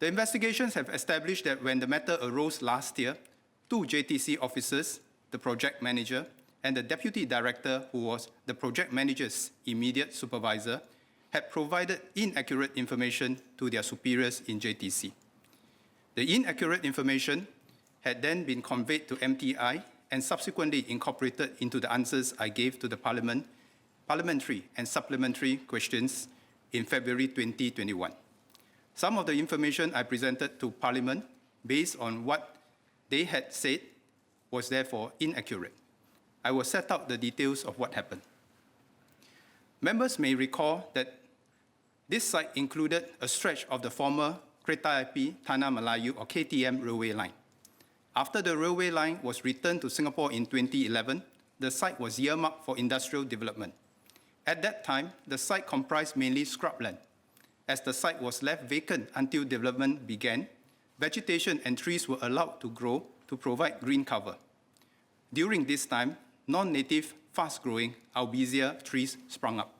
The investigations have established that when the matter arose last year, 2 JTC officers, the project manager, and the deputy director, who was the project manager's immediate supervisor, had provided inaccurate information to their superiors in JTC. The inaccurate information had then been conveyed to MTI and subsequently incorporated into the answers I gave to the parliamentary and supplementary questions in February 2021. Some of the information I presented to Parliament based on what they had said was therefore inaccurate. I will set out the details of what happened. Members may recall that this site included a stretch of the former Kereta Api Tanah Melayu or KTM railway line. After the railway line was returned to Singapore in 2011, the site was earmarked for industrial development. At that time, the site comprised mainly scrubland. As the site was left vacant until development began, vegetation and trees were allowed to grow to provide green cover. During this time, non-native, fast-growing albizia trees sprung up.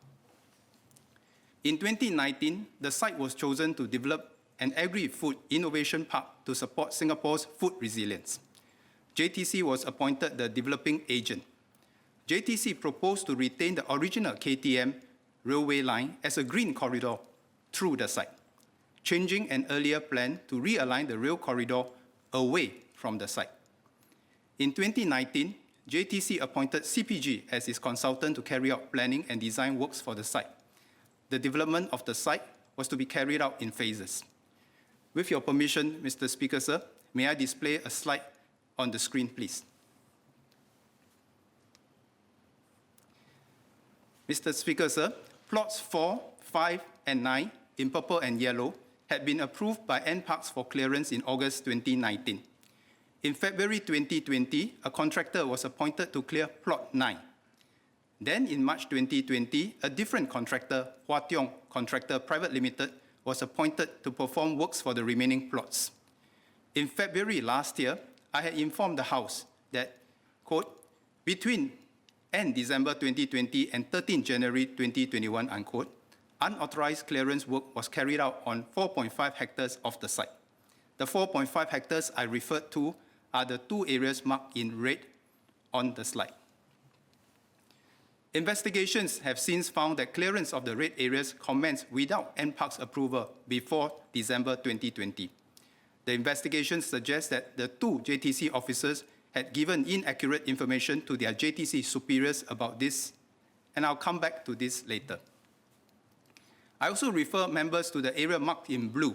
In 2019, the site was chosen to develop an agri-food innovation park to support Singapore's food resilience. JTC was appointed the developing agent. JTC proposed to retain the original KTM railway line as a green corridor through the site, changing an earlier plan to realign the rail corridor away from the site. In 2019, JTC appointed CPG as its consultant to carry out planning and design works for the site. The development of the site was to be carried out in phases. With your permission, Mr. Speaker, sir, may I display a slide on the screen, please? Mr. Speaker, sir, plots 4, 5, and 9 in purple and yellow had been approved by NParks for clearance in August 2019. In February 2020, a contractor was appointed to clear plot 9. Then in March 2020, a different contractor, Hwa Tiong Contractor Private Limited, was appointed to perform works for the remaining plots. In February last year, I had informed the House that, quote, between end December 2020 and 13 January 2021, unquote, unauthorized clearance work was carried out on 4.5 hectares of the site. The 4.5 hectares I referred to are the 2 areas marked in red on the slide. Investigations have since found that clearance of the red areas commenced without NParks approval before December 2020. The investigations suggest that the 2 JTC officers had given inaccurate information to their JTC superiors about this, and I'll come back to this later. I also refer members to the area marked in blue.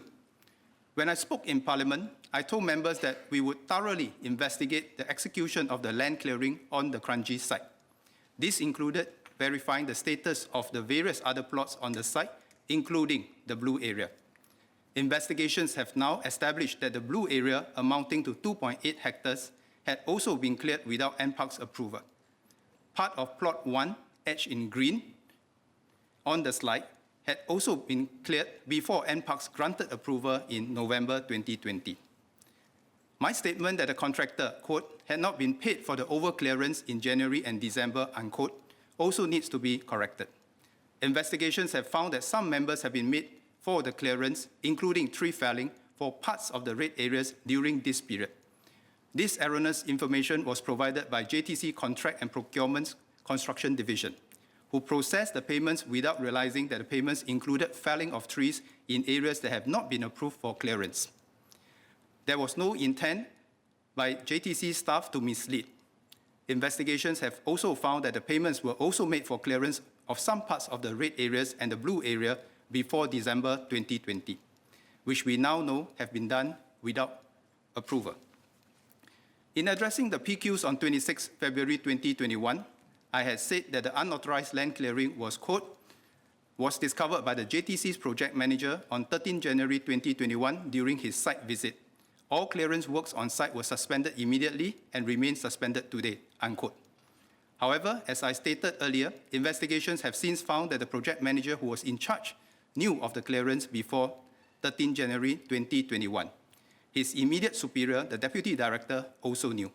When I spoke in Parliament, I told members that we would thoroughly investigate the execution of the land clearing on the Kranji site. This included verifying the status of the various other plots on the site, including the blue area. Investigations have now established that the blue area, amounting to 2.8 hectares, had also been cleared without NParks approval. Part of plot 1, etched in green on the slide, had also been cleared before NParks granted approval in November 2020. My statement that the contractor, quote, had not been paid for the overclearance in January and December, unquote, also needs to be corrected. Investigations have found that some members have been made for the clearance, including tree felling, for parts of the red areas during this period. This erroneous information was provided by JTC Contract and Procurement's Construction Division, who processed the payments without realizing that the payments included felling of trees in areas that have not been approved for clearance. There was no intent by JTC staff to mislead. Investigations have also found that the payments were also made for clearance of some parts of the red areas and the blue area before December 2020, which we now know have been done without approval. In addressing the PQs on 26 February 2021, I had said that the unauthorized land clearing was, quote, was discovered by the JTC's project manager on 13 January 2021 during his site visit. All clearance works on site were suspended immediately and remain suspended today, unquote. However, as I stated earlier, investigations have since found that the project manager who was in charge knew of the clearance before 13 January 2021. His immediate superior, the deputy director, also knew.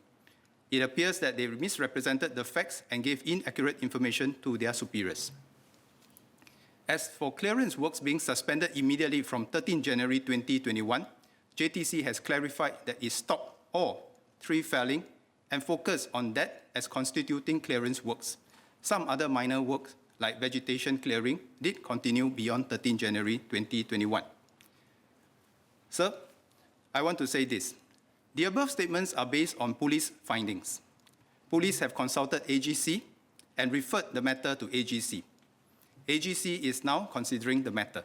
It appears that they misrepresented the facts and gave inaccurate information to their superiors. As for clearance works being suspended immediately from 13 January 2021, JTC has clarified that it stopped all tree felling and focused on that as constituting clearance works. Some other minor works, like vegetation clearing, did continue beyond 13 January 2021. Sir, I want to say this. The above statements are based on police findings. Police have consulted AGC and referred the matter to AGC. AGC is now considering the matter.